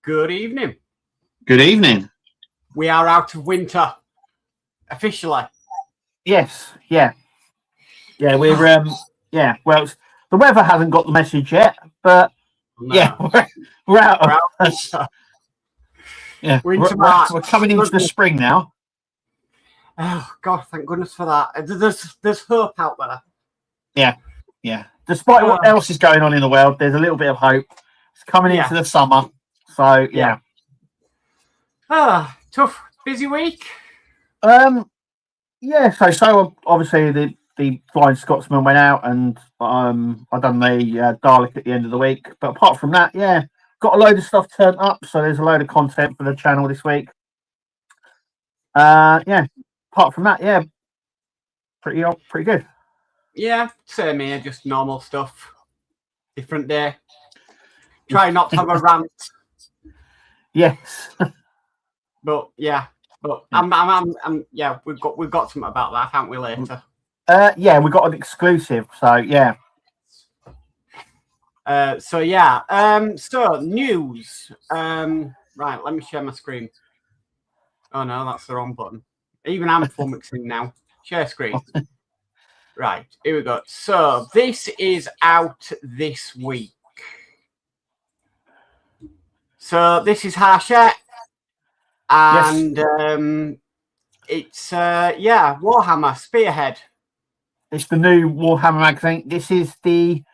Good evening. Good evening. We are out of winter. Officially. Yes, yeah. We're well, the weather hasn't got the message yet, but No. yeah, we're out of winter. Yeah, We're into March. We're coming into the spring now. Oh God, thank goodness for that. There's hope out there. Yeah. Despite what else is going on in the world, there's a little bit of hope. It's coming into the summer. So yeah. Tough, busy week. Yeah, so obviously the Flying Scotsman went out, and I done the Dalek at the end of the week. But apart from that, got a load of stuff turned up, so there's a load of content for the channel this week. Apart from that, pretty good. Yeah, same here, just normal stuff. Different day. Try not to have a rant. Yes. But we've got something about that, haven't we, later? We got an exclusive, so yeah. So news. Right, let me share my screen. Oh no, that's the wrong button. Even I'm flummoxing now. Share screen. Right, here we go. So this is out this week. So this is Hachette. And it's Warhammer Spearhead. It's the new Warhammer magazine. This is believe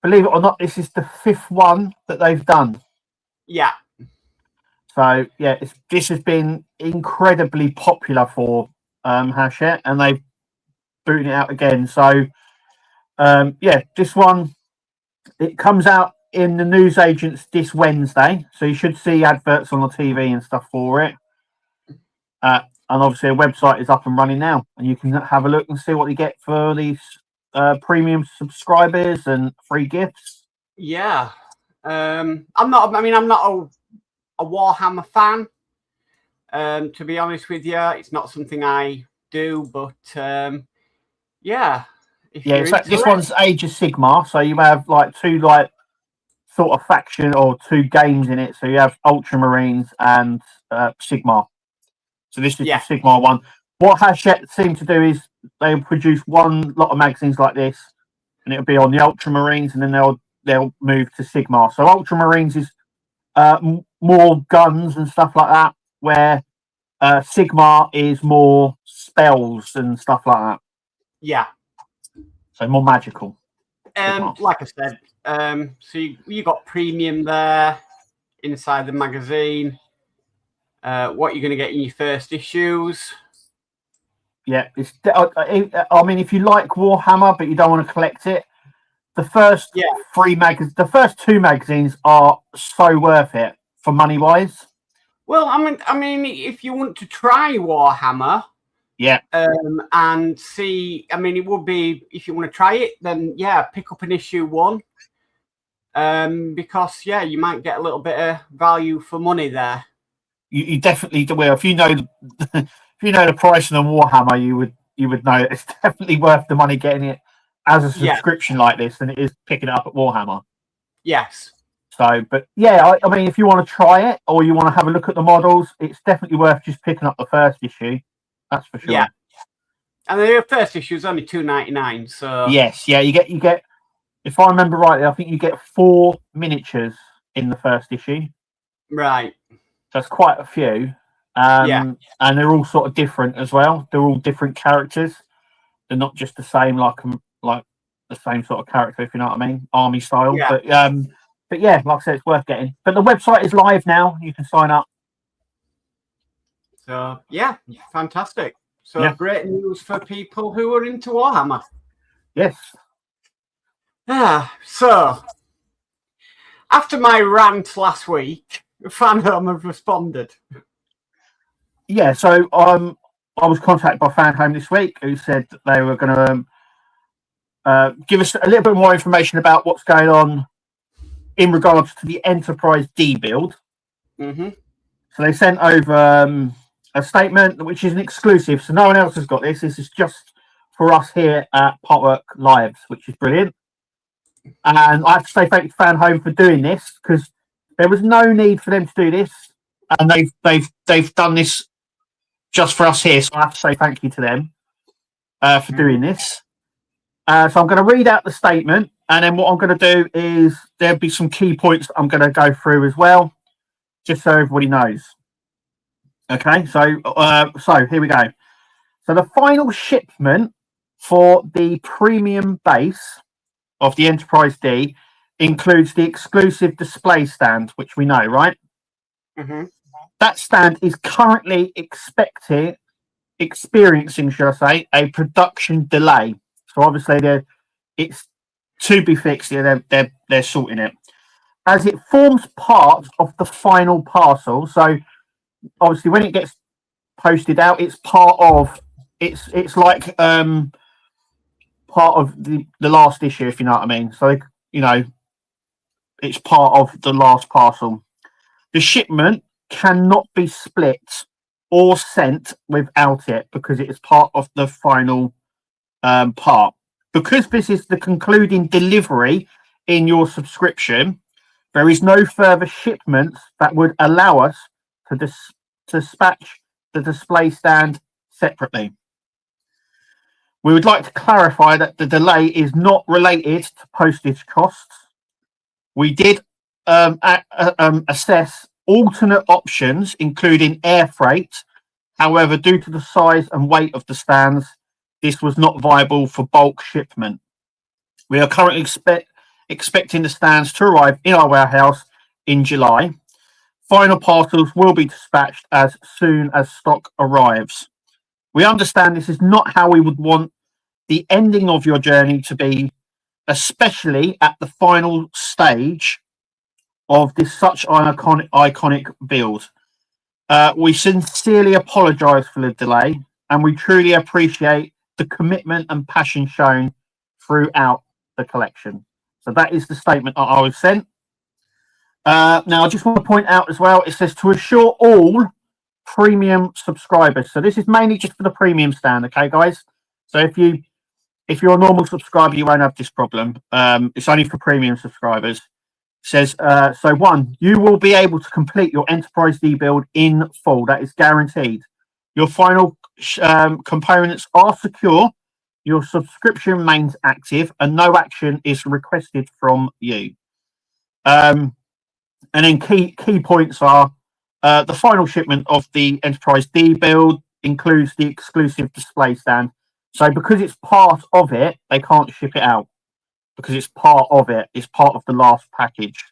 it or not, this is the 5th one that they've done. Yeah. So this has been incredibly popular for Hachette, and they've booted it out again. So this one, it comes out in the newsagents this Wednesday, so you should see adverts on the TV and stuff for it. And obviously a website is up and running now, and you can have a look and see what you get for these premium subscribers and free gifts. Yeah. I'm not a Warhammer fan. To be honest with you, it's not something I do, but this one's Age of Sigmar, so you have like two sort of faction or two games in it. So you have Ultramarines and Sigmar. So this is the Sigmar one. What Hachette seem to do is they'll produce one lot of magazines like this, and it'll be on the Ultramarines, and then they'll move to Sigmar. So Ultramarines is more guns and stuff like that, where Sigmar is more spells and stuff like that. Yeah. So more magical. Like I said, so you got premium there inside the magazine. What you're going to get in your first issues. Yeah, I mean, if you like Warhammer but you don't want to collect it, the first the first two magazines are so worth it for money wise. Well, I mean, if you want to try Warhammer, and see, I mean, it would be, if you want to try it, then pick up an issue 1, because you might get a little bit of value for money there. You definitely do. Well, if you know the price of the Warhammer, you would know it's definitely worth the money getting it as a subscription like this than it is picking it up at Warhammer. Yes. So, but I mean, if you want to try it or you want to have a look at the models, it's definitely worth just picking up the first issue. That's for sure. Yeah. And the first issue is only $2.99. So yes, you get. If I remember rightly, I think you get 4 miniatures in the first issue. Right. So it's quite a few. And they're all sort of different as well. They're all different characters. They're not just the same, like the same sort of character, if you know what I mean, army style. Yeah. But like I said, it's worth getting. But the website is live now. You can sign up. So fantastic. So great news for people who are into Warhammer. Yes. So after my rant last week, Fanhome have responded. Yeah, so I was contacted by Fanhome this week, who said that they were going to give us a little bit more information about what's going on in regards to the Enterprise D build. Mm-hmm. So they sent over a statement, which is an exclusive, so no one else has got this. This is just for us here at Partwork Lives, which is brilliant. And I have to say thank you to Fanhome for doing this, because There was no need for them to do this, and they've done this just for us here. So I have to say thank you to them for doing this. So I'm going to read out the statement, and then what I'm going to do is there'll be some key points I'm going to go through as well, just so everybody knows. Okay, so here we go. So the final shipment for the premium base of the Enterprise D includes the exclusive display stand, which we know, right? Mm-hmm. That stand is currently experiencing, should I say, a production delay. So obviously it's to be fixed. Yeah, they're sorting it as it forms part of the final parcel. So obviously, when it gets posted out, it's part of it's like part of the last issue, if you know what I mean. So it's part of the last parcel. The shipment cannot be split or sent without it because it is part of the final part. Because this is the concluding delivery in your subscription, there is no further shipments that would allow us to dispatch the display stand separately. We would like to clarify that the delay is not related to postage costs. We did assess alternate options, including air freight. However, due to the size and weight of the stands, this was not viable for bulk shipment. We are currently expecting the stands to arrive in our warehouse in July. Final parcels will be dispatched as soon as stock arrives. We understand this is not how we would want the ending of your journey to be, especially at the final stage of this such an iconic build. We sincerely apologise for the delay, and we truly appreciate the commitment and passion shown throughout the collection. So that is the statement that I was sent. Now, I just want to point out as well, it says to assure all premium subscribers. So this is mainly just for the premium stand, okay, guys? So if you're a normal subscriber, you won't have this problem. It's only for premium subscribers. It says, so one, you will be able to complete your Enterprise D build in full. That is guaranteed. Your final components are secure. Your subscription remains active, and no action is requested from you. And then key points are the final shipment of the Enterprise D build includes the exclusive display stand. So because it's part of it, they can't ship it out because it's part of it. It's part of the last package.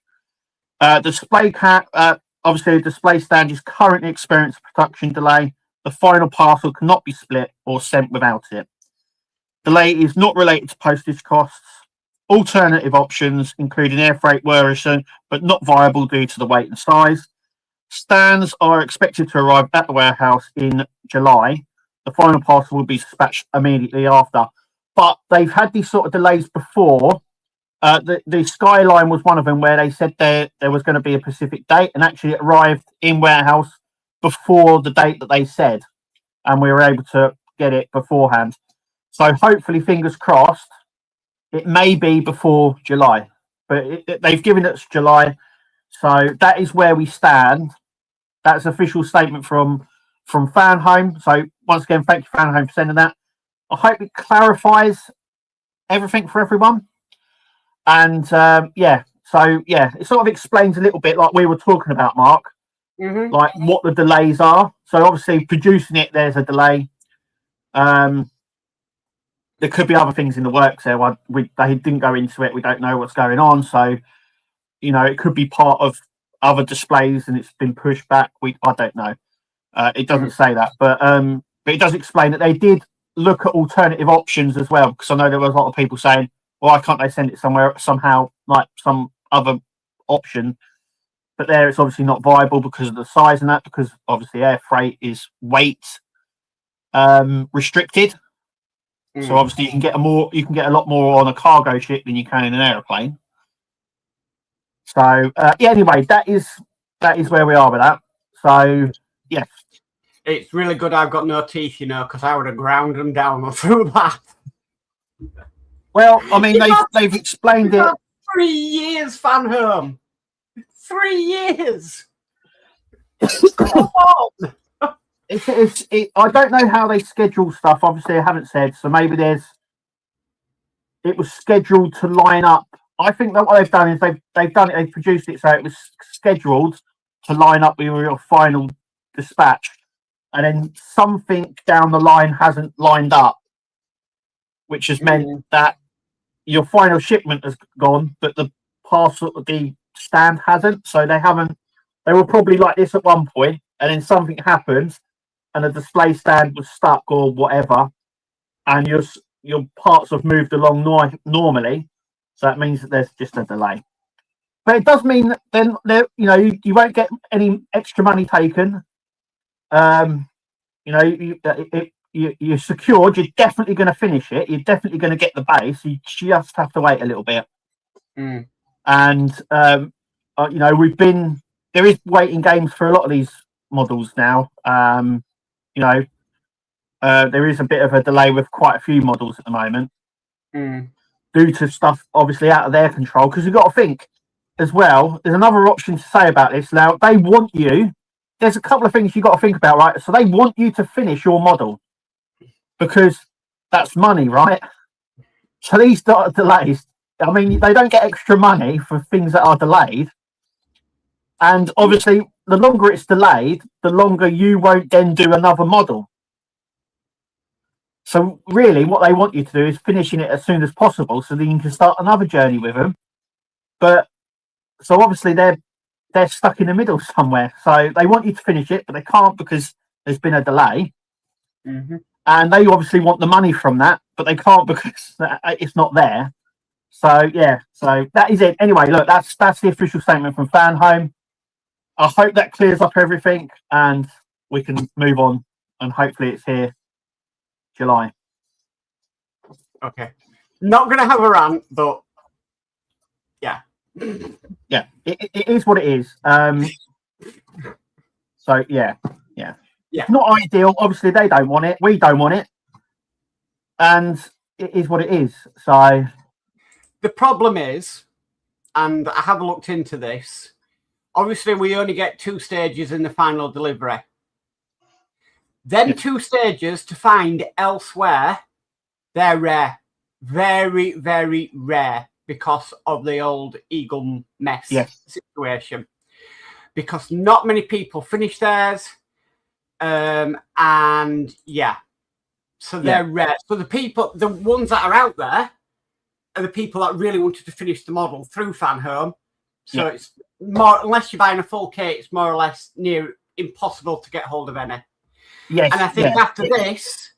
Obviously, the display stand is currently experiencing a production delay. The final parcel cannot be split or sent without it. Delay is not related to postage costs. Alternative options, including air freight, were assumed, but not viable due to the weight and size. Stands are expected to arrive at the warehouse in July. The final parcel will be dispatched immediately after. But they've had these sort of delays before. The Skyline was one of them where they said there was going to be a specific date, and actually it arrived in warehouse before the date that they said, and we were able to get it beforehand. So hopefully, fingers crossed, it may be before July, but they've given us July. So that is where we stand. That's an official statement from Fan Home. So once again, thank you, Fan Home, for sending that. I hope it clarifies everything for everyone. And it sort of explains a little bit like we were talking about, Mark, like what the delays are. So obviously producing it, there's a delay. There could be other things in the works there. They didn't go into it. We don't know what's going on. So, it could be part of other displays and it's been pushed back. I don't know. It doesn't say that, but it does explain that they did look at alternative options as well. Because I know there was a lot of people saying, why can't they send it somehow, like some other option? But there it's obviously not viable because of the size and that, because obviously air freight is weight restricted. So obviously you can get a lot more on a cargo ship than you can in an aeroplane. So anyway, that is where we are with that. So yes, it's really good I've got no teeth, because I would have ground them down through that. Well, I mean they've explained it. 3 years, Fan Home. 3 years. Come on. I don't know how they schedule stuff. Obviously, I haven't said. So maybe it was scheduled to line up. I think that what they've done is they've done it. They've produced it so it was scheduled to line up with your final dispatch, and then something down the line hasn't lined up, which has meant that your final shipment has gone, but the parcel, the stand hasn't. So they haven't. They were probably like this at one point, and then something happened, and the display stand was stuck or whatever, and your parts have moved along normally. So that means that there's just a delay. But it does mean that then you won't get any extra money taken. You're secured. You're definitely going to finish it. You're definitely going to get the base. You just have to wait a little bit. And there is waiting games for a lot of these models now. There is a bit of a delay with quite a few models at the moment due to stuff obviously out of their control. Because you've got to think as well. There's another option to say about this. Now they want you. There's a couple of things you've got to think about, right? So they want you to finish your model because that's money, right? So these delays, I mean, they don't get extra money for things that are delayed. And obviously, the longer it's delayed, the longer you won't then do another model. So really, what they want you to do is finishing it as soon as possible so that you can start another journey with them. But so obviously they're stuck in the middle somewhere. So they want you to finish it, but they can't because there's been a delay. And they obviously want the money from that, but they can't because it's not there. So yeah, so that is it. Anyway, look, that's the official statement from Fan Home. I hope that clears up everything and we can move on, and hopefully it's here July. Okay. Not going to have a rant, but yeah. Yeah, it is what it is. So yeah. It's not ideal. Obviously, they don't want it. We don't want it. And it is what it is. So the problem is, and I have looked into this, obviously we only get 2 stages in the final delivery. Then 2 stages to find elsewhere, they're rare. Very, very rare because of the old Eagle mess situation. Because not many people finish theirs. And yeah, so they're rare. So the ones that are out there are the people that really wanted to finish the model through Fan Home. So it's more, unless you're buying a full kit, it's more or less near impossible to get hold of any. Yes, and I think after this,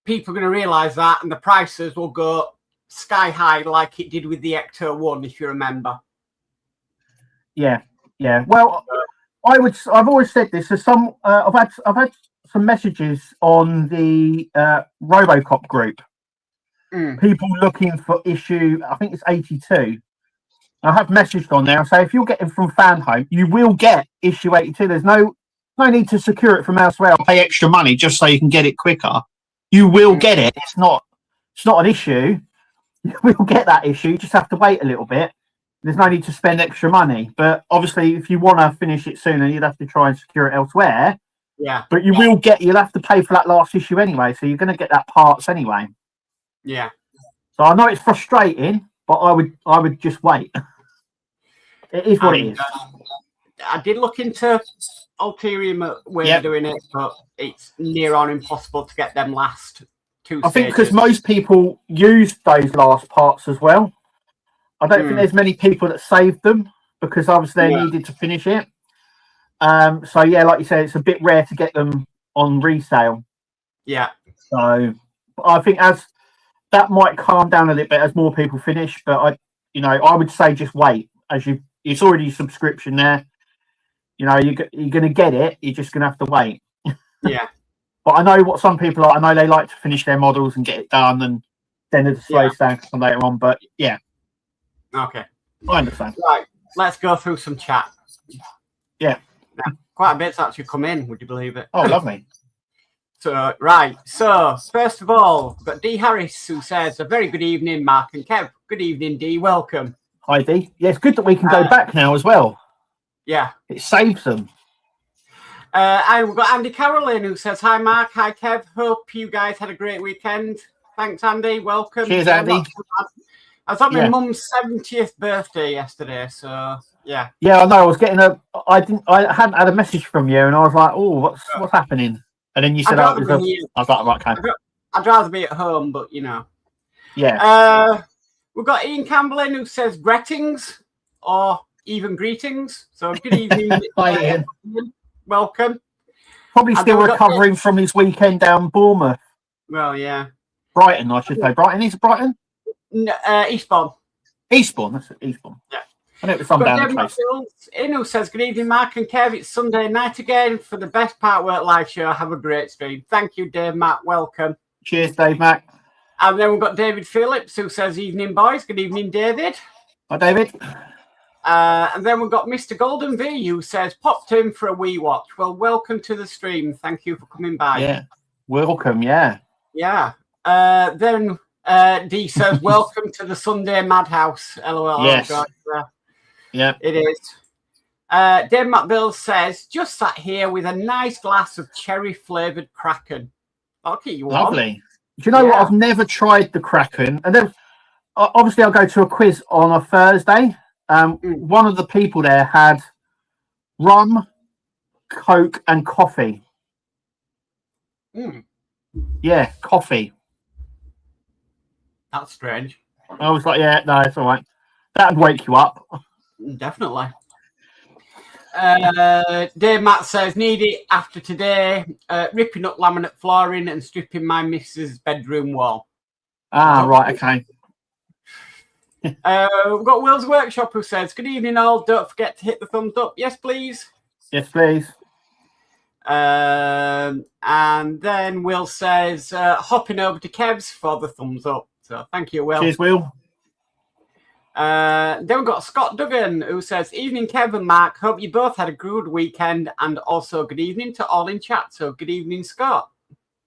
people are going to realise that, and the prices will go sky high like it did with the Ecto 1, if you remember. Yeah. Well, I've always said this. There's some. I've had some messages on the RoboCop group. People looking for issue. I think it's 82. I have messaged on there. So if you're getting from Fan Home, you will get issue 82. There's no need to secure it from elsewhere or pay extra money just so you can get it quicker. You will get it. It's not an issue. You will get that issue. You just have to wait a little bit. There's no need to spend extra money. But obviously, if you want to finish it sooner, you'd have to try and secure it elsewhere. Yeah. But you'll have to pay for that last issue anyway. So you're going to get that parts anyway. Yeah. So I know it's frustrating, but I would just wait. It is what it is. I did look into ulterior way of doing it, but it's near on impossible to get them last 2 stages. I think because most people use those last parts as well. I don't think there's many people that saved them because obviously they needed to finish it. So yeah, like you said, it's a bit rare to get them on resale. Yeah. So I think as that might calm down a little bit as more people finish, but I would say just wait. It's already a subscription there. You're going to get it. You're just going to have to wait. Yeah. But I know what some people are. I know they like to finish their models and get it done, and then the display stand come later on. But yeah. Okay. I understand. Right. Let's go through some chat. Yeah. Now, quite a bit's actually come in. Would you believe it? Oh, lovely. So, right. So, first of all, we've got D. Harris, who says, a very good evening, Mark and Kev. Good evening, D. Welcome. Hi, D. Yeah, it's good that we can go back now as well. Yeah. It saves them. And we've got Andy Caroline who says, hi, Mark. Hi, Kev. Hope you guys had a great weekend. Thanks, Andy. Welcome. Cheers, Andy. I was on my mum's 70th birthday yesterday, so yeah. Yeah, I know. I was getting I hadn't had a message from you, and I was like, oh, what's happening? And then you said, I was like, right, okay. I'd rather be at home, but you know. Yeah. We've got Ian Campbell in who says greetings or even greetings. So good evening. Hi, Ian. Welcome. Probably still recovering from his weekend down Bournemouth. Well, yeah. Brighton, I should say. Brighton, is it Brighton? No, Eastbourne. Eastbourne, that's it, Eastbourne. Yeah. I know it was some down the place. Inu says, good evening, Mark and Kev. It's Sunday night again for the best Partwork live show. Have a great stream. Thank you, Dave Matt. Welcome. Cheers, Dave Matt. And then we've got David Phillips who says, evening, boys. Good evening, David. Hi, David. And then we've got Mr. Golden V who says, popped in for a wee watch. Well, welcome to the stream. Thank you for coming by. Yeah. Welcome, yeah. Yeah. Then D says, welcome to the Sunday Madhouse. LOL. Yes. Yeah. It is. Dave McBill says, just sat here with a nice glass of cherry-flavoured Kraken. Okay, you want. Lovely. Do you know what? I've never tried the Kraken. And then, obviously, I'll go to a quiz on a Thursday. One of the people there had rum, Coke, and coffee. Yeah, coffee. That's strange. I was like, yeah, no, it's all right. That'd wake you up. Definitely. Dave Matt says, need it after today. Ripping up laminate flooring and stripping my missus' bedroom wall. Right, okay. We've got Will's Workshop who says, good evening all. Don't forget to hit the thumbs up. Yes, please. Yes, please. And then Will says, hopping over to Kev's for the thumbs up. So thank you, Will. Cheers, Will. Then we've got Scott Duggan who says, evening, Kev and Mark. Hope you both had a good weekend and also good evening to all in chat. So good evening, Scott.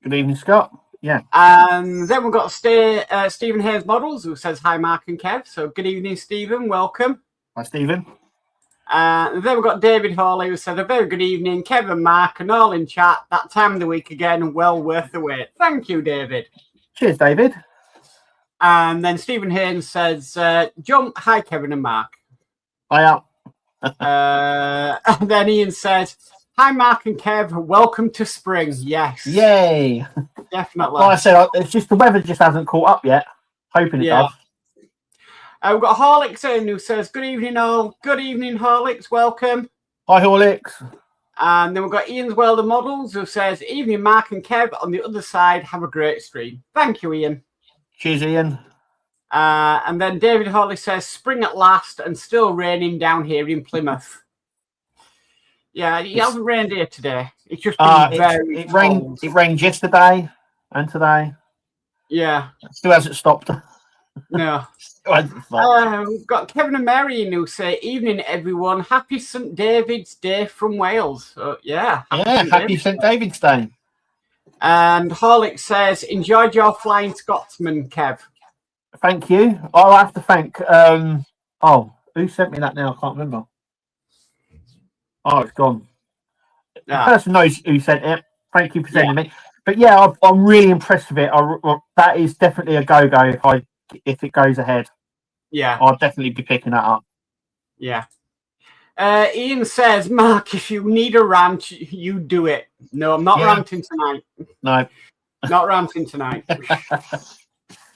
Good evening, Scott. Yeah. And then we've got Stephen Hayes Models who says, hi, Mark and Kev. So good evening, Stephen. Welcome. Hi, Stephen. And then we've got David Hawley who said, a very good evening, Kev and Mark, and all in chat. That time of the week again, well worth the wait. Thank you, David. Cheers, David. And then Stephen Haynes says, jump, hi, Kevin and Mark. Hi, and then Ian says, hi, Mark and Kev. Welcome to spring. Yes. Yay. Definitely. Like I said, it's just the weather just hasn't caught up yet. Hoping it does. We've got Horlicks in who says, good evening, all. Good evening, Horlicks. Welcome. Hi, Horlicks. And then we've got Ian's Welder Models who says, evening, Mark and Kev. On the other side, have a great stream. Thank you, Ian. Cheers, Ian. And then David Hawley says, spring at last and still raining down here in Plymouth. Yeah, it hasn't rained here today. It's just been very cold. It rained yesterday and today. Yeah. It still hasn't stopped. No. We've got Kevin and Mary who say, evening, everyone. Happy St. David's Day from Wales. So, yeah. Happy St. David's Day. And Horlick says, enjoyed your Flying Scotsman, Kev. Thank you. I'll have to thank, who sent me that now? I can't remember. Oh, it's gone. The person knows who sent it. Thank you for sending me. But yeah, I'm really impressed with it. That is definitely a go-go if it goes ahead. Yeah. I'll definitely be picking that up. Yeah. Ian says, Mark, if you need a rant, you do it. No, I'm not ranting tonight. No. Not ranting tonight. We've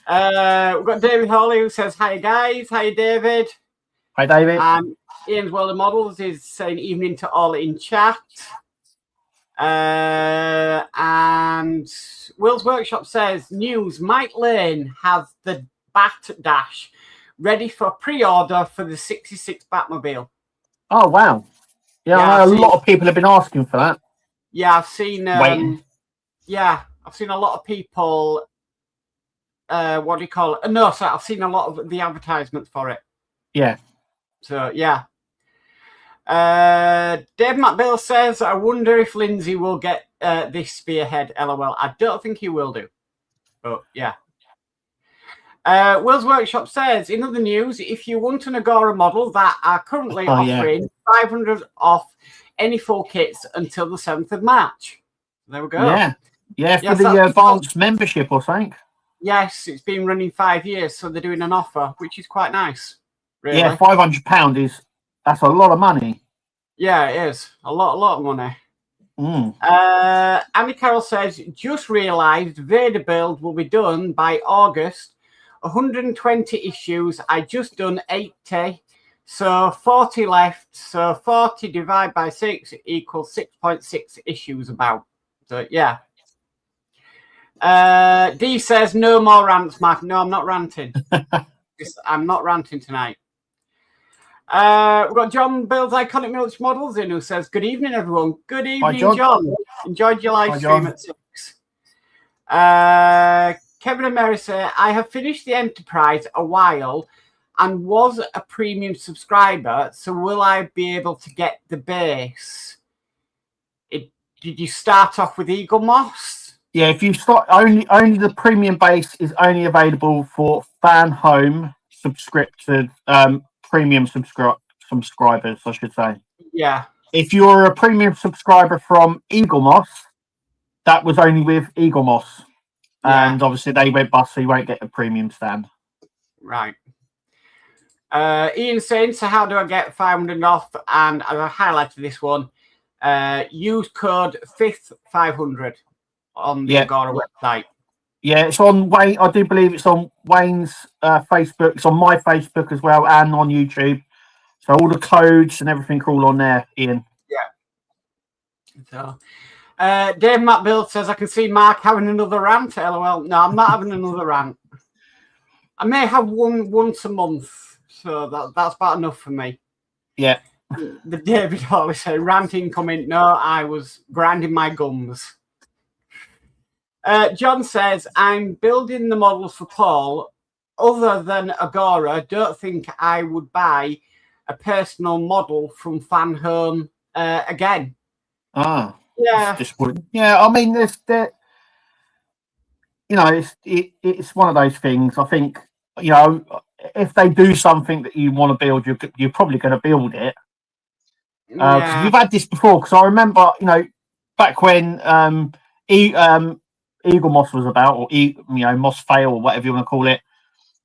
got David Hawley who says, hi, guys. Hi, David. Hi, David. And Ian's Welder Models is saying evening to all in chat. And Will's Workshop says, news, Mike Lane has the Bat Dash ready for pre-order for the 66 Batmobile. Oh, wow. Yeah, I know a lot of people have been asking for that. Yeah, I've seen I've seen a lot of people what do you call it? No, sorry, I've seen a lot of the advertisements for it. Yeah. So yeah. Dave McBill says, I wonder if Lindsay will get this spearhead, LOL. I don't think he will do. But yeah. Will's Workshop says, in other news, if you want an Agora model that are currently offering 500 off any full kits until the 7th of March. There we go. Yeah, for the advanced membership or something. Yes, it's been running 5 years, so they're doing an offer, which is quite nice. Really. Yeah, £500 that's a lot of money. Yeah, it is. A lot of money. Andy Carroll says, just realised Vader build will be done by August. 120 issues. I just done 80. So 40 left. So 40 divided by 6 equals 6.6 issues about. So yeah. D says, no more rants, Mark. No, I'm not ranting. I'm not ranting tonight. We've got John builds iconic military models in, who says, good evening, everyone. Good evening, John. Enjoyed your live stream at 6. Kevin and Mary say, I have finished the Enterprise a while and was a premium subscriber, so will I be able to get the base? Did you start off with Eagle Moss? Yeah, if you start, only the premium base is only available for fan home subscripted premium subscribers, I should say. Yeah. If you're a premium subscriber from Eagle Moss, that was only with Eagle Moss. Yeah. And obviously they went bust, so you won't get a premium stand. Right. Ian saying, so how do I get 500 off? And I highlighted this one. Use code FIFTH500 on the Agora website. Yeah, it's on Wayne. I do believe it's on Wayne's Facebook. It's on my Facebook as well and on YouTube. So all the codes and everything are all on there, Ian. Yeah. So, Dave Matt Bill says, I can see Mark having another rant. LOL. No, I'm not having another rant. I may have one once a month. So that's about enough for me. Yeah. The David always said, ranting comment. No, I was grinding my gums. John says, I'm building the models for Paul. Other than Agora, don't think I would buy a personal model from Fan Home again. Ah. Yeah. Yeah, I mean, it's one of those things. I think, if they do something that you want to build, you're probably going to build it. You've had this before, because I remember, back when Eagle Moss was about, or Moss Fail, or whatever you want to call it.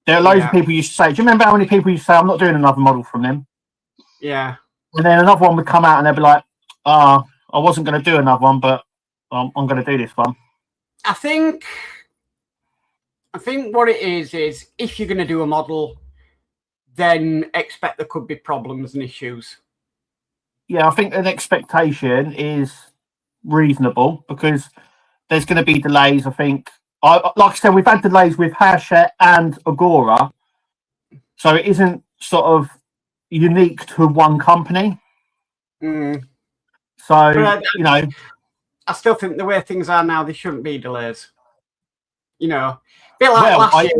There are loads of people used to say, do you remember how many people used to say, I'm not doing another model from them? Yeah. And then another one would come out and they'd be like, I wasn't going to do another one, but I'm going to do this one. I think what it is if you're going to do a model, then expect there could be problems and issues. Yeah, I think an expectation is reasonable, because there's going to be delays. I think, like I said, we've had delays with Hachette and Agora, so it isn't sort of unique to one company. So, I still think the way things are now, there shouldn't be delays. A bit like last year.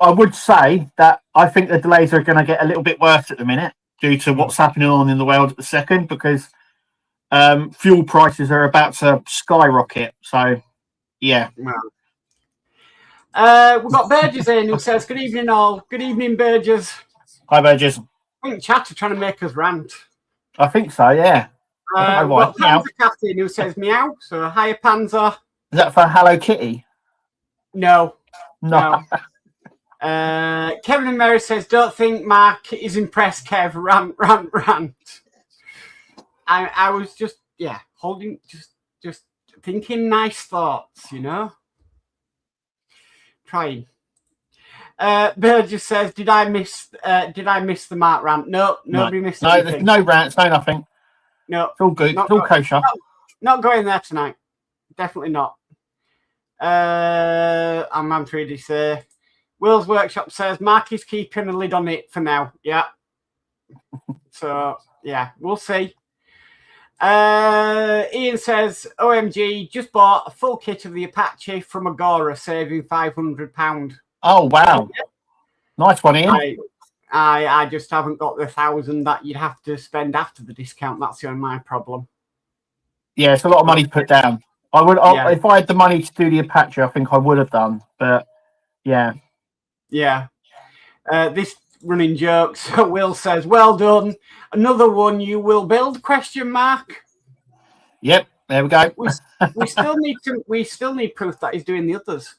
I would say that I think the delays are going to get a little bit worse at the minute due to what's happening on in the world at the second, because fuel prices are about to skyrocket. So, yeah. We've got Burgess in who says, good evening all. Good evening, Burgess. Hi, Burgess. I think chat are trying to make us rant. I think so, yeah. We've got Panzer Captain who says meow. So, hiya, Panzer. Is that for Hello Kitty? No. Kevin and Mary says, don't think Mark is impressed, Kev. Rant. I was just, holding, just thinking nice thoughts, Trying. Burgess says, did I miss the Mark rant? No, nobody missed anything. No rants, no nothing. No. It's all good. It's all kosher. Not going there tonight. Definitely not. I'm 3D say, Will's Workshop says, Mark is keeping a lid on it for now. Yeah. So, we'll see. Ian says, OMG, just bought a full kit of the Apache from Agora, saving £500. Oh, wow. Nice one, Ian. I just haven't got the 1,000 that you'd have to spend after the discount. That's the only my problem. Yeah, it's a lot of money to put down. If I had the money to do the Apache, I think I would have done. But, yeah. Yeah. This running joke. So Will says, "Well done. Another one you will build?" ? Yep. There we go. We still need proof that he's doing the others.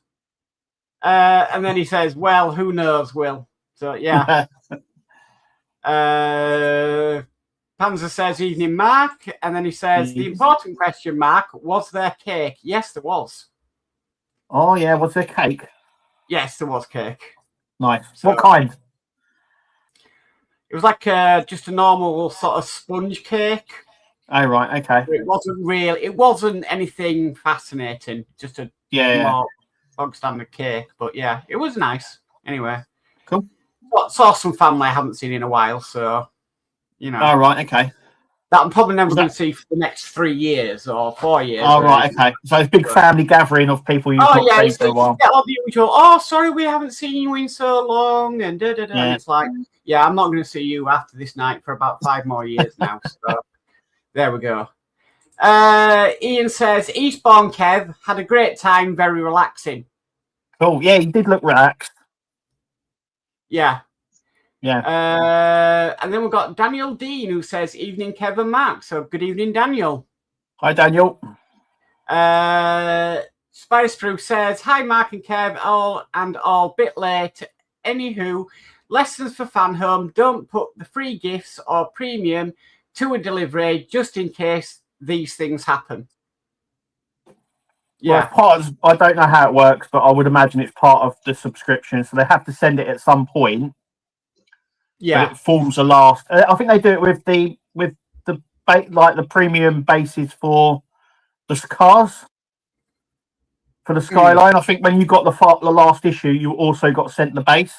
And then he says, "Well, who knows, Will?" So yeah. Panzer says, "Evening, Mark," and then he says, "The important question, Mark, was there cake?" Yes, there was. Oh yeah, was there cake? Yes, there was cake. Nice. So, what kind? It was like just a normal sort of sponge cake. Oh right, okay. It wasn't anything fascinating. Just a more bog standard cake. But yeah, it was nice. Anyway, cool. Saw some family I haven't seen in a while, so you know. Oh right, okay. That I'm probably never going to see for the next 3 years or 4 years. Oh right, okay. So it's a big family gathering of people you've not seen for a while. Yeah, the usual. Oh, sorry, we haven't seen you in so long, and da da da. And it's like, yeah, I'm not going to see you after this night for about 5 more years now. So there we go. Ian says, "Eastbourne Kev had a great time, very relaxing." Cool. Yeah, he did look relaxed. Yeah. Yeah. And then we've got Daniel Dean who says, "Evening, Kev and Mark." So good evening, Daniel. Hi, Daniel. Spider Sprue says, "Hi, Mark and Kev, all bit late. Anywho, lessons for fan home: don't put the free gifts or premium to a delivery just in case these things happen." Yeah. Well, I don't know how it works, but I would imagine it's part of the subscription, so they have to send it at some point. Yeah, but it forms a last. I think they do it with the like the premium bases for the cars for the Skyline. I think when you got the last issue, you also got sent the base.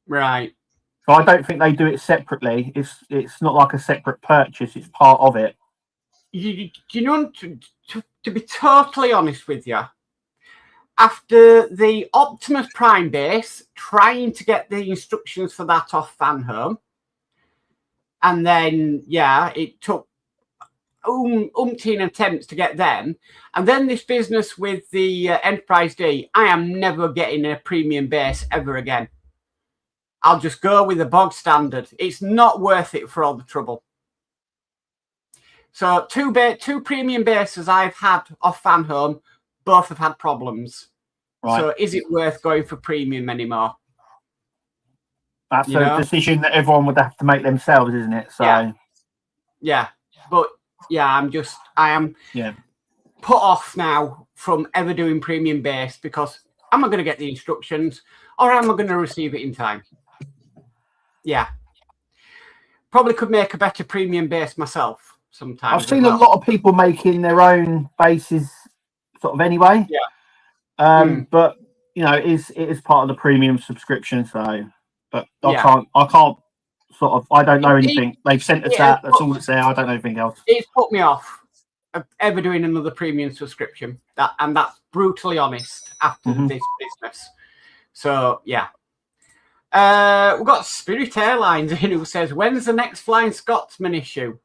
Right. So I don't think they do it separately. It's not like a separate purchase. It's part of it. You know, to be totally honest with you, after the Optimus Prime base, trying to get the instructions for that off Fan Home, and then, it took umpteen attempts to get them, and then this business with the Enterprise D, I am never getting a premium base ever again. I'll just go with the bog standard. It's not worth it for all the trouble. So two premium bases I've had off Fan Home, both have had problems. Right. So is it worth going for premium anymore? That's a decision that everyone would have to make themselves, isn't it? So yeah. But I am put off now from ever doing premium base, because am I going to get the instructions or am I going to receive it in time? Yeah. Probably could make a better premium base myself sometimes. I've seen a lot of people making their own bases sort of anyway. Yeah. But it is part of the premium subscription, so but I can't sort of, I don't know anything. They've sent us that, that's all that's there. I don't know anything else. It's put me off of ever doing another premium subscription. And that's brutally honest after this business. So yeah. We've got Spirit Airlines in who says, "When's the next Flying Scotsman issue?"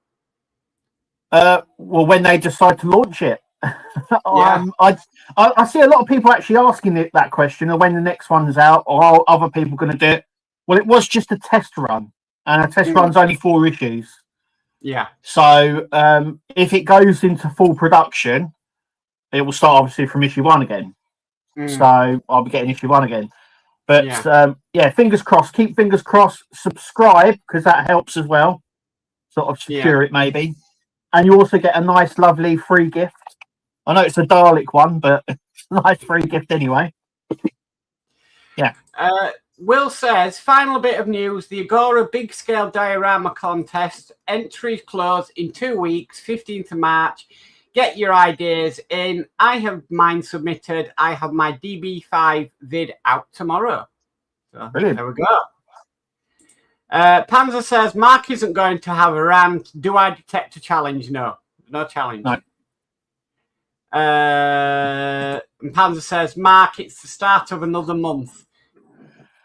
Well, when they decide to launch it. I see a lot of people actually asking that question of when the next one's out, or are other people going to do it. Well, it was just a test run, and a test run's only 4 issues. Yeah. So if it goes into full production, it will start obviously from issue 1 again. So I'll be getting issue 1 again. But fingers crossed. Keep fingers crossed. Subscribe, because that helps as well. Sort of secure it maybe, and you also get a nice, lovely free gift. I know it's a Dalek one, but it's a nice free gift anyway. Yeah. Will says, "Final bit of news: the Agora Big Scale Diorama Contest entries close in 2 weeks, 15th of March. Get your ideas in. I have mine submitted. I have my DB5 vid out tomorrow." So brilliant. There we go. Panzer says, "Mark isn't going to have a rant. Do I detect a challenge?" No challenge. No. And Panzer says, "Mark, it's the start of another month."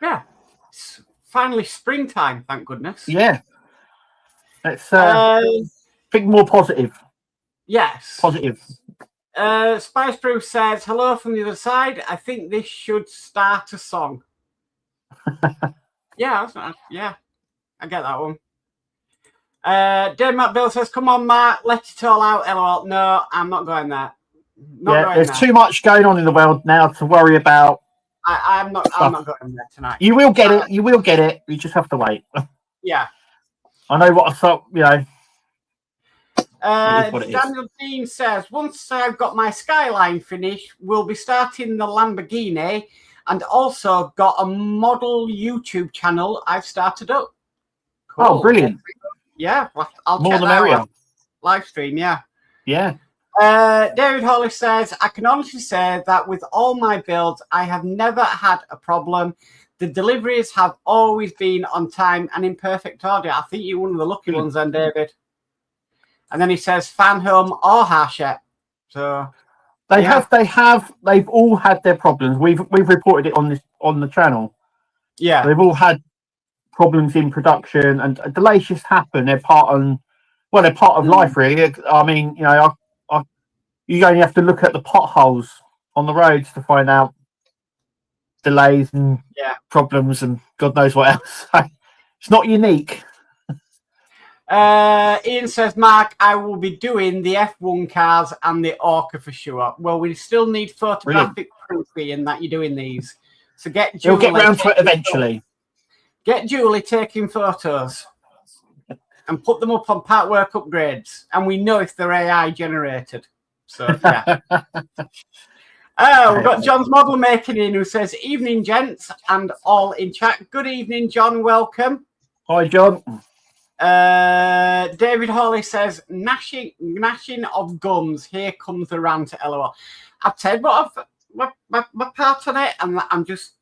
Yeah, it's finally springtime, thank goodness. Yeah. Let's think more positive. Yes. Positive. Spice Brew says, "Hello from the other side. I think this should start a song." Yeah, yeah, I get that one. Dave McBill says, "Come on, Mark, let it all out." LOL. No, I'm not going there. There's too much going on in the world now to worry about. I'm not going there tonight. You will get it. You will get it. You just have to wait. Yeah. I know what I thought. You know. Daniel Dean says, "Once I've got my Skyline finished, we'll be starting the Lamborghini, and also got a model YouTube channel I've started up." Cool. Oh, brilliant! Yeah, I'll more check the that merrier. out. Live stream, yeah. Yeah. David Hollis says, "I can honestly say that with all my builds, I have never had a problem. The deliveries have always been on time and in perfect order." I think you're one of the lucky ones then, David. And then he says, "Fan home or Harshep." So they've all had their problems. We've reported it on the channel. Yeah, they've all had problems in production, and delays just happen. They're part of life, really. I mean, you know, you only have to look at the potholes on the roads to find out delays and problems and God knows what else. It's not unique. Ian says, "Mark, I will be doing the F1 cars and the Orca for sure." Well, we still need photographic proof, Ian, that you're doing these. So you'll get round to it eventually. Get Julie taking photos and put them up on Partwork upgrades, and we know if they're AI generated. So yeah. We've got John's model making in, who says, "Evening, gents, and all in chat." Good evening, John. Welcome. Hi, John. David Hawley says, gnashing of gums. Here comes the rant. LOL. I've said my part on it, and I'm just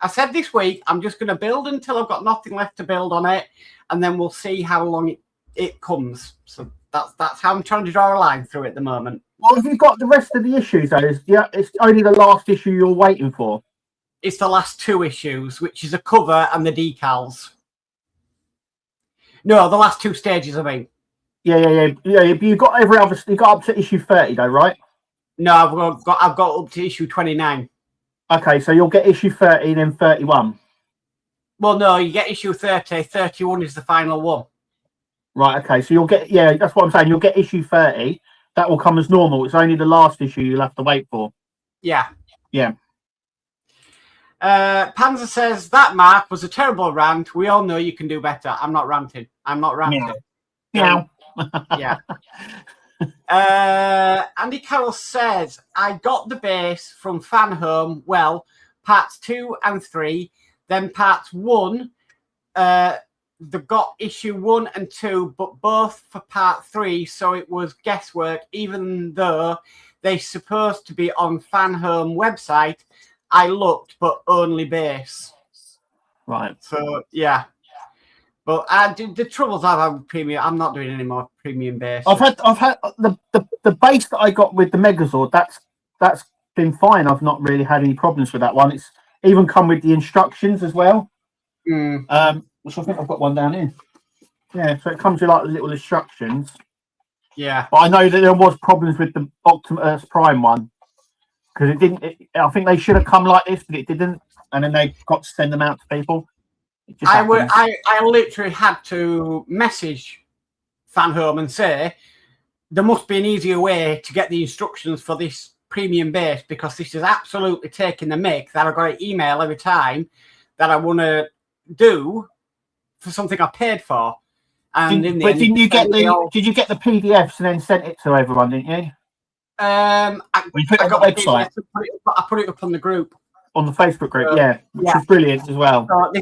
I said this week I'm just going to build until I've got nothing left to build on it, and then we'll see how long it comes. So that's how I'm trying to draw a line through it at the moment. Well, have you got the rest of the issues, though? It's only the last issue you're waiting for. It's the last two issues, which is a cover and the decals. No, the last two stages, I mean. Yeah. You got every other. You got up to issue 30, though, right? No, I've got up to issue 29. Okay, so you'll get issue 30 and then 31. Well, no, you get issue 30. 31 is the final one. Right. Okay, so you'll get that's what I'm saying. You'll get issue 30. That will come as normal. It's only the last issue you'll have to wait for. Yeah. Yeah. Panzer says, "That, Mark, was a terrible rant. We all know you can do better." I'm not ranting. Meow. Yeah. Andy Carroll says, "I got the base from Fan Home. Well, parts 2 and 3. Then parts 1. They got issue 1 and 2, but both for part 3. So it was guesswork, even though they supposed to be on Fan Home website. I looked, but only base." Right. So yeah, but the troubles I've had with premium. I'm not doing any more premium base. I've had the base that I got with the Megazord. That's been fine. I've not really had any problems with that one. It's even come with the instructions as well. Which I think I've got one down here. Yeah, so it comes with like little instructions. Yeah, but I know that there was problems with the Optimus Prime one. Because it didn't. I think they should have come like this, but it didn't. And then they got to send them out to people. I literally had to message Fan Home and say there must be an easier way to get the instructions for this premium base, because this is absolutely taking the mick that I've got to email every time that I want to do for something I paid for. And did you get the PDFs and then sent it to everyone? Didn't you? I put it on the website. I put it up on the group, on the Facebook group, which was brilliant as well. So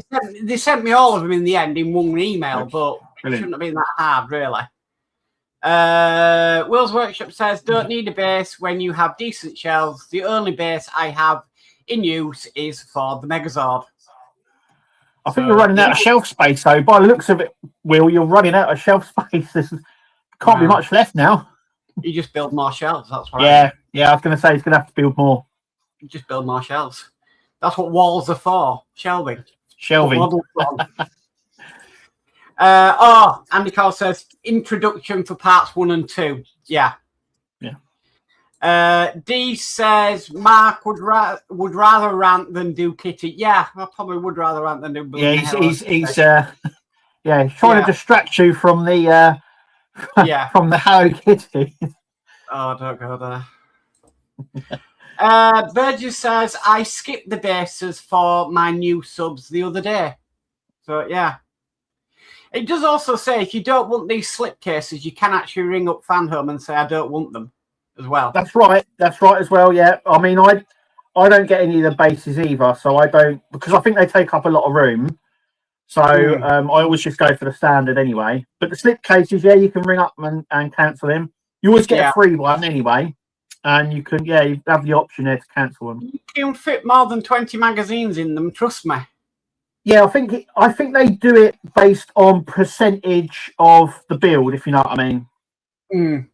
they sent me all of them in the end in one email, but brilliant. It shouldn't have been that hard, really. Will's Workshop says, "Don't need a base when you have decent shelves. The only base I have in use is for the Megazord." I think you're running out of shelf space, though. By the looks of it, Will, you're running out of shelf space. Can't be much left now. You just build more shelves. That's right. Yeah. I was going to say he's going to have to build more. You just build more shelves. That's what walls are for. Shelving. Andy Carl says introduction for parts 1 and 2. Yeah. D says Mark would rather rant than do kitty. Yeah, I probably would rather rant than do. Yeah, he's trying to distract you from the from the Hello Kitty. Oh, don't go there. Burgess says I skipped the bases for my new subs the other day. So yeah. It does also say if you don't want these slipcases, you can actually ring up Fanhome and say I don't want them as well. That's right as well. Yeah, I mean I don't get any of the bases either, so I don't, because I think they take up a lot of room. So I always just go for the standard anyway. But the slipcases, yeah, you can ring up and cancel them. You always get a free one anyway, and you can you have the option there to cancel them. You can fit more than 20 magazines in them. Trust me. Yeah, I think they do it based on percentage of the build, if you know what I mean.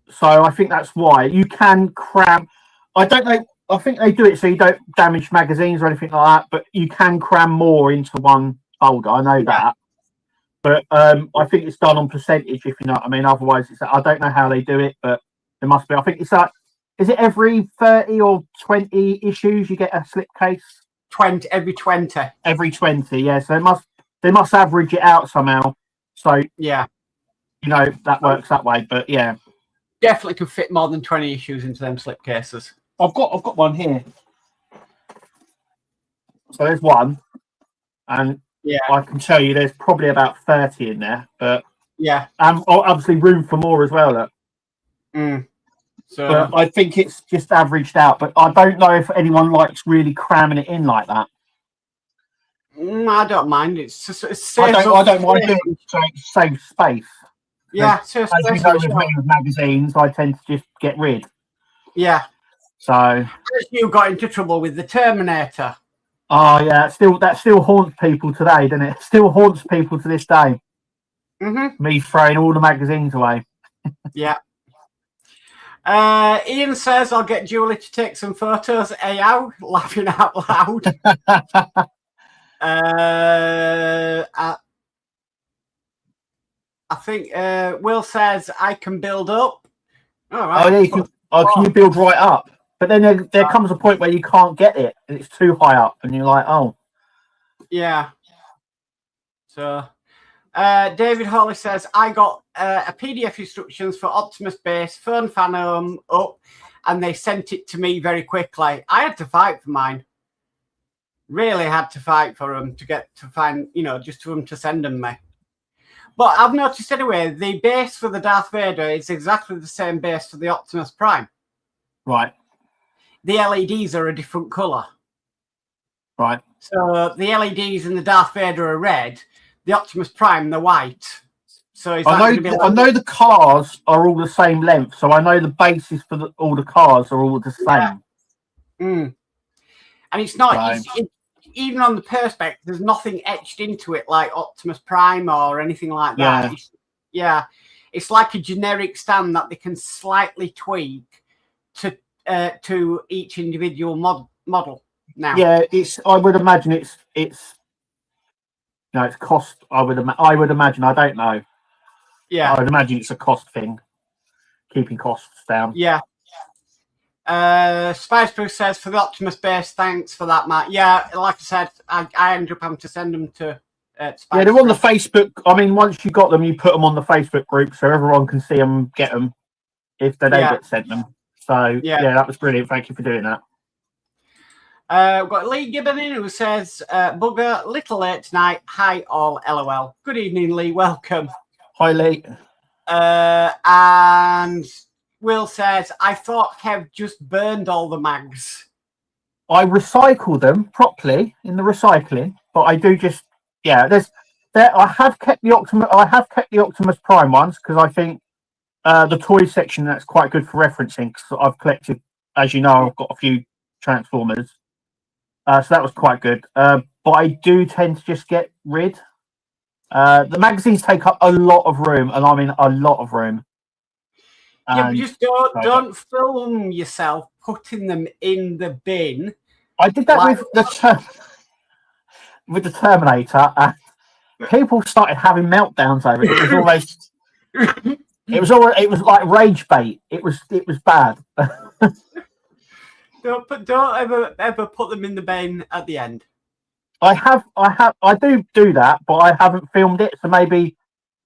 So I think that's why you can cram. I don't know. I think they do it so you don't damage magazines or anything like that. But you can cram more into one folder. I know that. But I think it's done on percentage, if you know what I mean. Otherwise, I don't know how they do it, but it must be. I think it's like, is it every 30 or 20 issues you get a slipcase? 20 every 20. Every 20, yeah. So they must average it out somehow. So yeah, you know that works that way. But yeah, definitely can fit more than 20 issues into them slipcases. I've got one here. So there's one, and I can tell you there's probably about 30 in there. But obviously room for more as well. Look. So but I think it's just averaged out, but I don't know if anyone likes really cramming it in like that. I don't mind. It's just I don't mind doing it to save space. Yeah, as you know, with me with magazines, I tend to just get rid. Yeah. So you got into trouble with the Terminator. Oh yeah, that still haunts people today, doesn't it? Still haunts people to this day. Me throwing all the magazines away. Yeah. Ian says I'll get Julie to take some photos. Ayow, laughing out loud. I think Will says I can build up. All right. Oh, yeah, can you build right up? But then there comes a point where you can't get it, and it's too high up, and you're like, oh. Yeah. So, David Hawley says, I got a PDF instructions for Optimus Base, phone Fanhome up, and they sent it to me very quickly. I had to fight for mine. Really had to fight for them to find, just for them to send them me. But I've noticed anyway, the base for the Darth Vader is exactly the same base for the Optimus Prime. Right. The LEDs are a different colour. Right. So the LEDs in the Darth Vader are red, the Optimus Prime, they're white. So I know the cars are all the same length, so I know the bases for all the cars are all the same. And it's not, even on the Perspex, there's nothing etched into it like Optimus Prime or anything like that. It's like a generic stand that they can slightly tweak to each individual model now. Yeah, I would imagine it's cost. I would imagine. I don't know. Yeah, I would imagine it's a cost thing, keeping costs down. Yeah. Spice Bruce says for the Optimus base, thanks for that, Matt. Yeah, like I said, I ended up having to send them to. Spice they're on the Facebook. I mean, once you got them, you put them on the Facebook group so everyone can see them, get them if they don't get sent them. So yeah, that was brilliant. Thank you for doing that. We've got Lee Gibbon in who says, Bugger, little late tonight. Hi all, LOL. Good evening, Lee. Welcome. Hi, Lee. And Will says, I thought Kev just burned all the mags. I recycle them properly in the recycling, but I do just I have kept the Optimus Prime ones because I think the toy section, that's quite good for referencing because I've collected, as you know, I've got a few Transformers. So that was quite good. But I do tend to just get rid. The magazines take up a lot of room, and I mean a lot of room. Yeah, but just don't film yourself putting them in the bin. I did that with the Terminator, and people started having meltdowns over it. It was almost, it was like rage bait. It was bad. Don't ever put them in the bin at the end. I do that, but I haven't filmed it. So maybe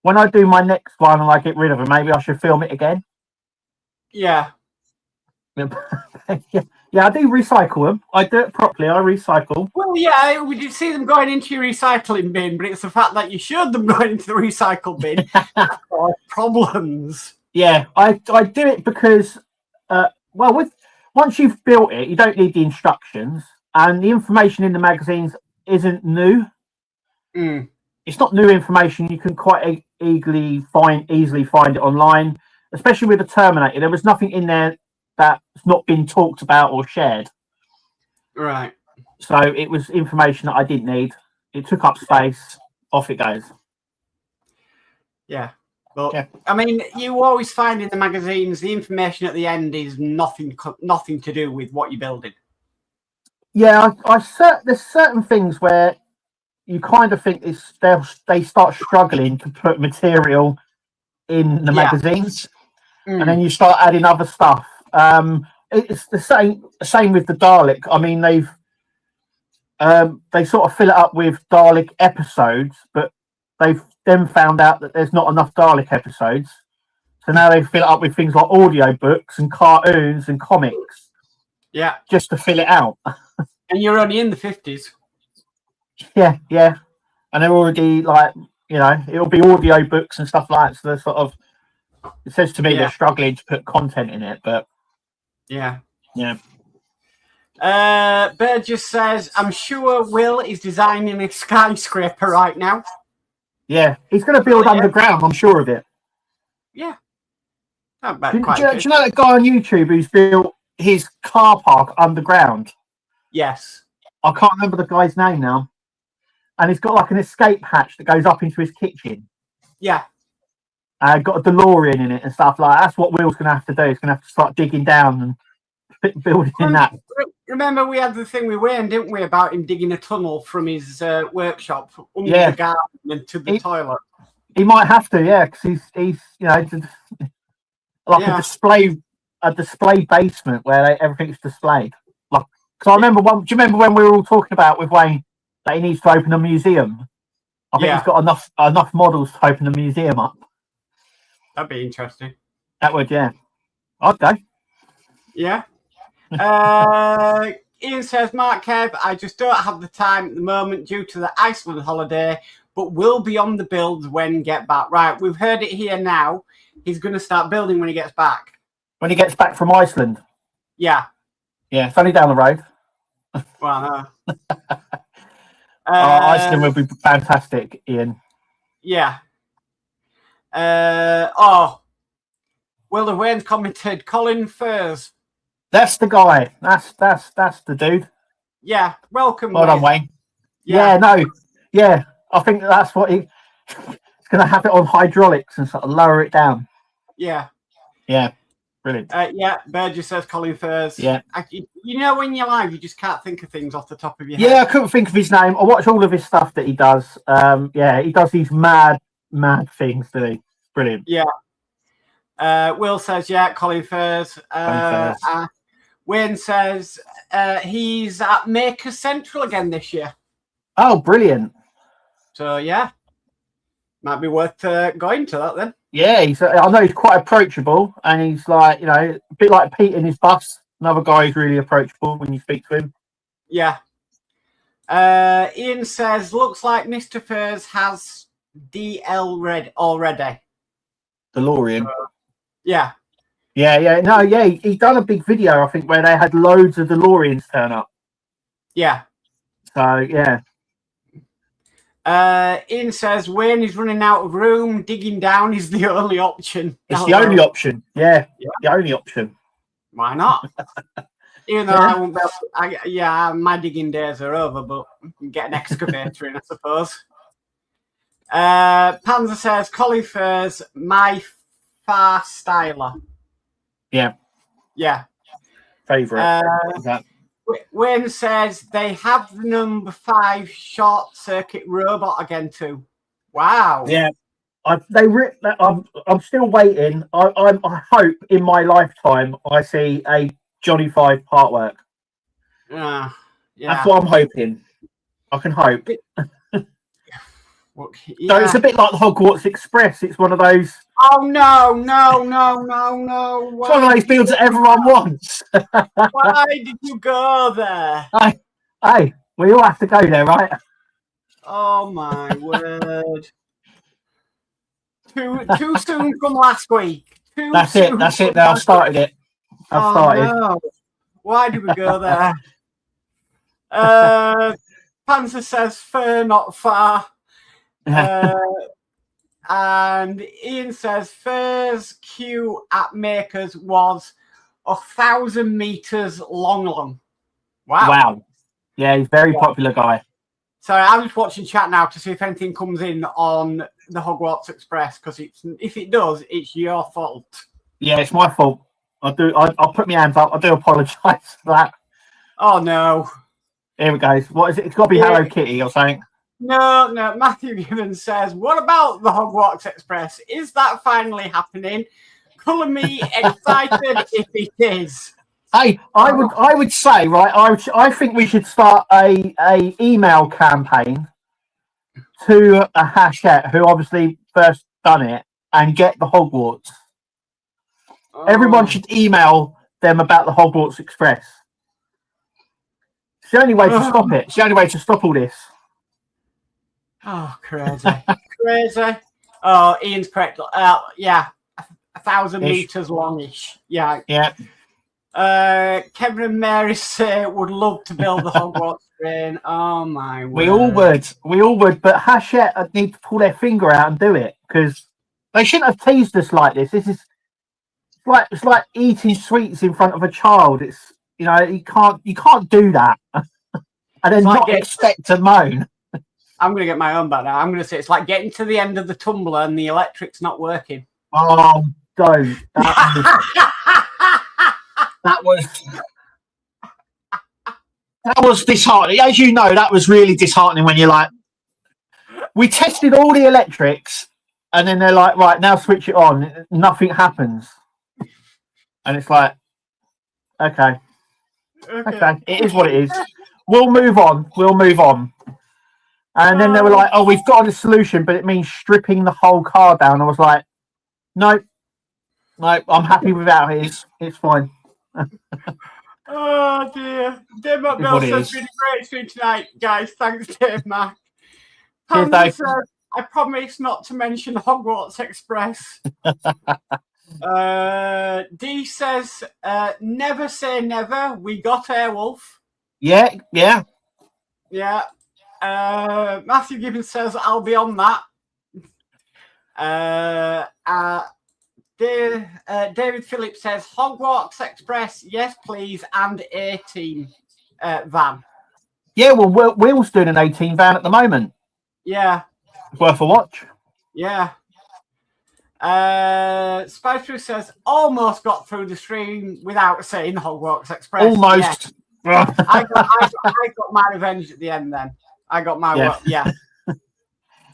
when I do my next one and I get rid of them, maybe I should film it again. Yeah. Yeah, I do recycle them. I do it properly. I recycle. Well, yeah, we did see them going into your recycling bin, but it's the fact that you showed them going into the recycle bin that caused problems. Yeah, I do it because, once you've built it, you don't need the instructions, and the information in the magazines isn't new. It's not new information. You can quite easily find it online, especially with the Terminator. There was nothing in there that's not been talked about or shared. Right. So it was information that I didn't need. It took up space. Off it goes. Yeah. But yeah. I mean, you always find in the magazines the information at the end is nothing to do with what you're building. Yeah, there's certain things where you kind of think they start struggling to put material in the magazines, and then you start adding other stuff. It's the same with the Dalek. I mean, they sort of fill it up with Dalek episodes, but they've then found out that there's not enough Dalek episodes, so now they fill it up with things like audio books and cartoons and comics. Yeah, just to fill it out. And you're only in the 50s. Yeah, and they're already it'll be audio books and stuff like that. So they're sort of, it says to me they're struggling to put content in it, but yeah. Burgess says, I'm sure Will is designing a skyscraper right now. Yeah, he's going to build underground, I'm sure of it. Yeah. Do you know that guy on YouTube who's built his car park underground? Yes. I can't remember the guy's name now. And he's got like an escape hatch that goes up into his kitchen. Yeah. Got a DeLorean in it and stuff like that. That's what Will's going to have to do. He's going to have to start digging down and building in that. Remember, we had the thing with Wayne, didn't we, about him digging a tunnel from his workshop under the garden and to the toilet. He might have to, because he's like a display basement where everything's displayed. Like, because I remember do you remember when we were all talking about with Wayne that he needs to open a museum? I think he's got enough models to open a museum up. That'd be interesting. That would, yeah. I'd go. Yeah. Ian says, Mark Kev, I just don't have the time at the moment due to the Iceland holiday, but will be on the builds when get back. Right, we've heard it here now. He's going to start building when he gets back. When he gets back from Iceland? Yeah. Yeah, it's only down the road. Well, no. Iceland would be fantastic, Ian. Yeah. Will the Wayne's commented Colin Furs. That's the guy. That's the dude. Yeah. Welcome. Well done, Wayne. Yeah. I think that's what he's going to have it on hydraulics and sort of lower it down. Yeah. Yeah. Brilliant. Burgess says Colin Furs. Yeah. You know, when you're live, you just can't think of things off the top of your head. Yeah, I couldn't think of his name. I watch all of his stuff that he does. He does these mad things, doesn't he? Brilliant. Yeah. Will says, Colin Furs. Wayne says he's at Maker Central again this year. Oh, brilliant. So, might be worth going to that then. Yeah, I know he's quite approachable, and he's like, a bit like Pete in his bus. Another guy who's really approachable when you speak to him. Yeah. Ian says, looks like Mr. Furs has DL red already. DeLorean. Yeah. He's done a big video, I think, where they had loads of DeLoreans turn up. Yeah. So, yeah. Ian says Wayne is running out of room. Digging down is the only option. It's the only option. Yeah, the only option. Why not? Even though I won't be able my digging days are over, but we can get an excavator in, I suppose. Panzer says Collie Furs, my far styler. Yeah. Favourite. Wayne says they have the number 5 short circuit robot again too. Wow. Yeah. I'm still waiting. I hope in my lifetime I see a Johnny 5 Partwork. Yeah. That's what I'm hoping. I can hope. Look, So it's a bit like the Hogwarts Express. It's one of those. Oh no! It's one of those builds that everyone wants. Why did you go there? Hey, we all have to go there, right? Oh my word! Too soon from last week. That's it. Now I've started it. I've started. No. Why did we go there? Panzer says fair, not far. And Ian says Fair's queue at Makers was 1,000 meters long. Wow. Yeah, he's a very popular guy. So I'm just watching chat now to see if anything comes in on the Hogwarts Express, because if it does, it's your fault. Yeah, it's my fault. I'll put my hands up. I do apologise for that. Oh no. Here we go. What is it? It's got to be Hello Kitty or something. No. Matthew Gibbons says, what about the Hogwarts Express? Is that finally happening? Colour me excited if it is. Hey, I would say, right, I think we should start a email campaign to a Hachette who obviously first done it and get the Hogwarts. Everyone should email them about the Hogwarts Express. It's the only way to stop it. It's the only way to stop all this. Oh, crazy. Crazy. Oh, Ian's correct. Yeah, 1,000 meters longish. Yeah. Kevin and Mary say would love to build the Hogwarts train. Oh my word. We all would, but Hachette need to pull their finger out and do it, because they shouldn't have teased us like this. It's like eating sweets in front of a child. It's you can't do that and then not expect to moan. I'm going to get my own back now. I'm going to say it's like getting to the end of the tumbler and the electric's not working. Oh, don't. That was disheartening. As you know, that was really disheartening when you're like, we tested all the electrics and then they're like, right, now switch it on. Nothing happens. And it's like, okay. It is what it is. We'll move on. And then they were like, oh, we've got a solution, but it means stripping the whole car down. I was like, no, I'm happy without it. It's fine. Oh dear. Dave McBell says it's been a great stream tonight, guys. Thanks, Dave Mac. Panzer says, I promise not to mention Hogwarts Express. D says, never say never. We got Airwolf. Yeah. Matthew Gibbons says, I'll be on that. David Phillips says, Hogwarts Express, yes, please, and A-Team van. Yeah, well, Will's doing an A-Team van at the moment. Yeah. It's worth a watch. Yeah. Spicer says, almost got through the stream without saying Hogwarts Express. Almost. Yeah. I got my revenge at the end then. I got my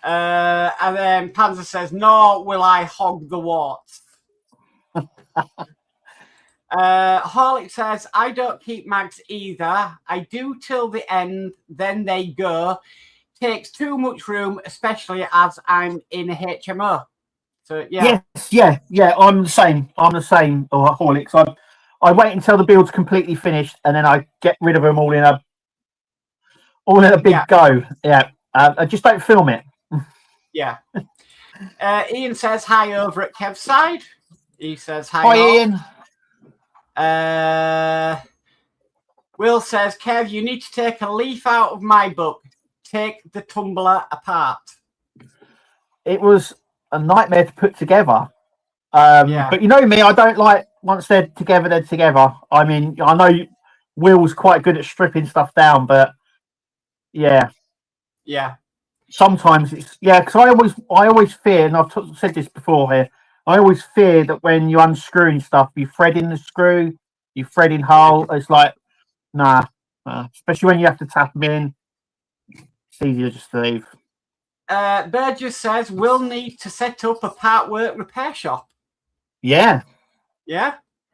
and then Panzer says, nor will I hog the warts. Harlick says, I don't keep mags either. I do till the end, then they go. Takes too much room, especially as I'm in a HMO. So yeah. Yes, yeah. I'm the same, Harlick. I wait until the build's completely finished and then I get rid of them all in a big go. Yeah. I just don't film it. Yeah. Ian says hi over at Kev's side. He says hi. Hi, Ian. Will says, Kev, you need to take a leaf out of my book. Take the tumbler apart. It was a nightmare to put together. But you know me, I don't like once they're together. I mean, I know Will's quite good at stripping stuff down, but yeah. Sometimes it's because I always fear, and I've said this before here. I always fear that when you're unscrewing stuff, you thread in the screw, you thread in hole. It's like, nah. Especially when you have to tap them in. It's easier just to leave. Burgess says we'll need to set up a Partwork repair shop. Yeah.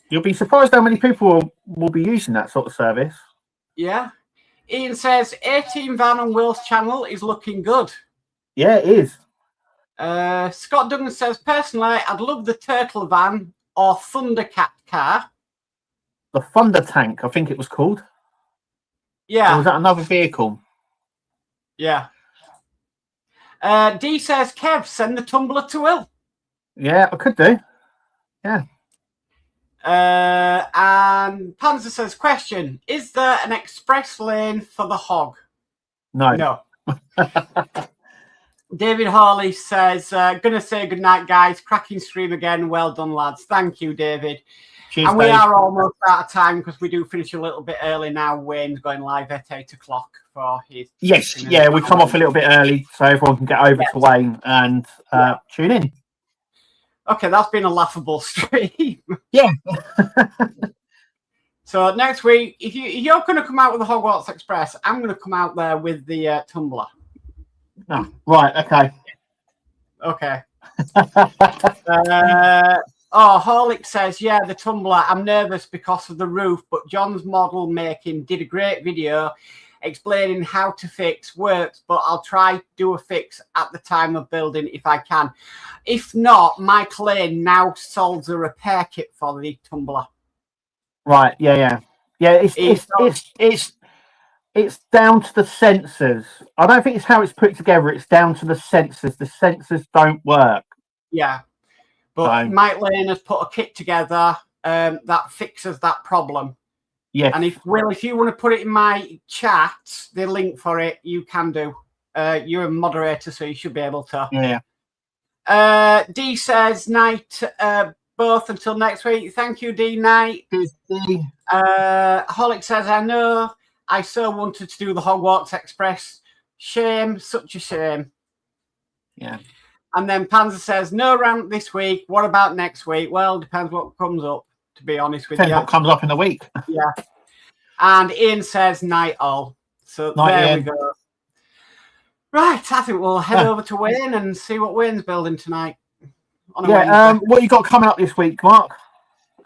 You'll be surprised how many people will be using that sort of service. Yeah. Ian says 18 Van on Will's channel is looking good. Yeah, it is. Scott Duggan says, personally, I'd love the Turtle Van or Thundercat car. The Thunder Tank, I think it was called. Yeah. Or was that another vehicle? Yeah. D says, Kev, send the tumbler to Will. Yeah, I could do. Yeah. And Panzer says, question, is there an express lane for the hog? No. No. David Hawley says, gonna say goodnight, guys. Cracking stream again. Well done, lads. Thank you, David. Cheers, and we Dave. are almost out of time because we do finish a little bit early now. Wayne's going live at 8 o'clock for his. Yes, yeah, we come off a little bit early so everyone can get over to Wayne and tune in. Okay, that's been a laughable stream. Yeah. So next week, if you're going to come out with the Hogwarts Express, I'm going to come out there with the tumbler. Oh, right. Okay. Okay. Horlick says, yeah, the tumbler. I'm nervous because of the roof, but John's model making did a great video explaining how to fix works, but I'll try do a fix at the time of building if I can. If not, Mike Lane now solves a repair kit for the tumbler. Right. Yeah. It's down to the sensors. I don't think it's how it's put together. It's down to the sensors. The sensors don't work. Yeah. But Mike Lane has put a kit together that fixes that problem. Yes. And if you want to put it in my chat, the link for it, you can do. You're a moderator, so you should be able to. Yeah. D says, night both until next week. Thank you, D. Night. Holic says, I know I so wanted to do the Hogwarts Express. Shame, such a shame. Yeah. And then Panzer says, no rant this week. What about next week? Well, depends what comes up, to be honest with you. Depends what comes up in the week. Yeah. And Ian says, night all. So night, there Ian. we go. Right, I think we'll head over to Wayne and see what Wayne's building tonight. What you got coming up this week, Mark?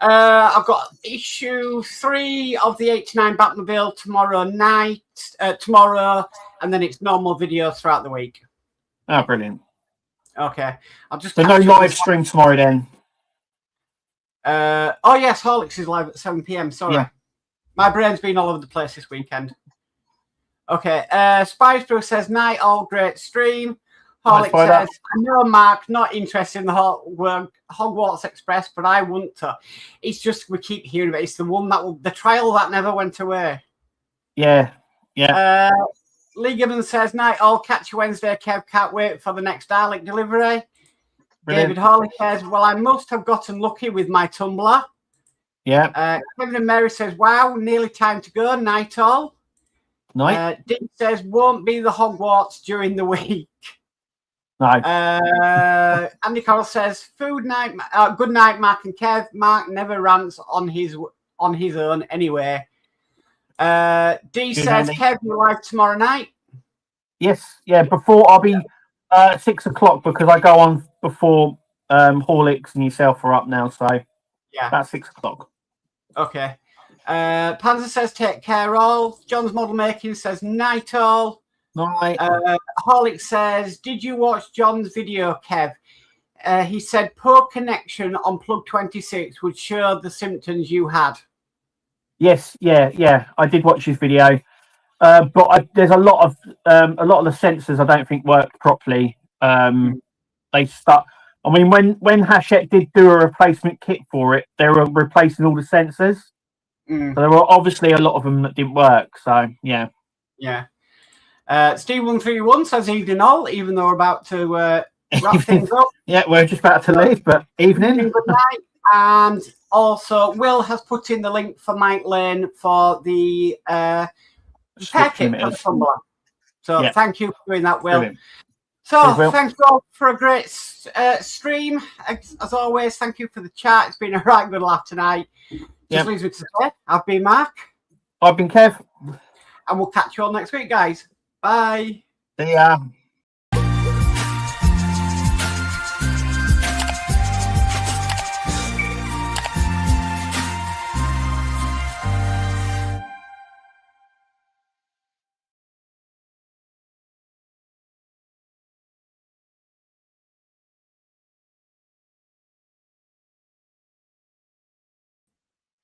I've got issue 3 of the 89 Batmobile tomorrow night, and then it's normal videos throughout the week. Oh, brilliant. Okay. I'll just. So no live stream tomorrow then? Oh, yes, Horlicks is live at 7 p.m. Sorry. Yeah. My brain's been all over the place this weekend. Okay. Spicebrew says, night, all great stream. Horlick says, I know, Mark, not interested in the Hogwarts Express, but I want to. It's just we keep hearing about it. It's the one the trial that never went away. Yeah. Lieberman says, night, all catch you Wednesday. Kev, can't wait for the next Dalek delivery. Brilliant. David Hawley says, well, I must have gotten lucky with my tumbler. Yeah. Kevin and Mary says, wow, nearly time to go. Night all. Night. Dick says, won't be the Hogwarts during the week. No. Andy Carroll says, food night, good night, Mark and Kev. Mark never rants on his own anyway. D says, Kev, you live tomorrow night? Yes, yeah, before I'll be 6 o'clock because I go on before Horlicks and yourself are up now, so yeah, about 6 o'clock. Okay. Panzer says, take care all. John's model making says, night all. Night. Horlick says, did you watch John's video, Kev? He said poor connection on plug 26 would show the symptoms you had. Yes, yeah. I did watch his video, but there's a lot of the sensors I don't think worked properly. They stuck. I mean, when Hachette did do a replacement kit for it, they were replacing all the sensors. So there were obviously a lot of them that didn't work. So yeah. Steve 131 says evening all, even though we're about to wrap things up. Yeah, we're just about to leave, but evening. Good night. And also, Will has put in the link for Mike Lane for the repair kit for the tumbler. So thank you for doing that, Will. Brilliant. So thanks all for a great stream. As always, thank you for the chat. It's been a right good laugh tonight. Just leaves me to say, I've been Mark. I've been Kev. And we'll catch you all next week, guys. Bye. See ya.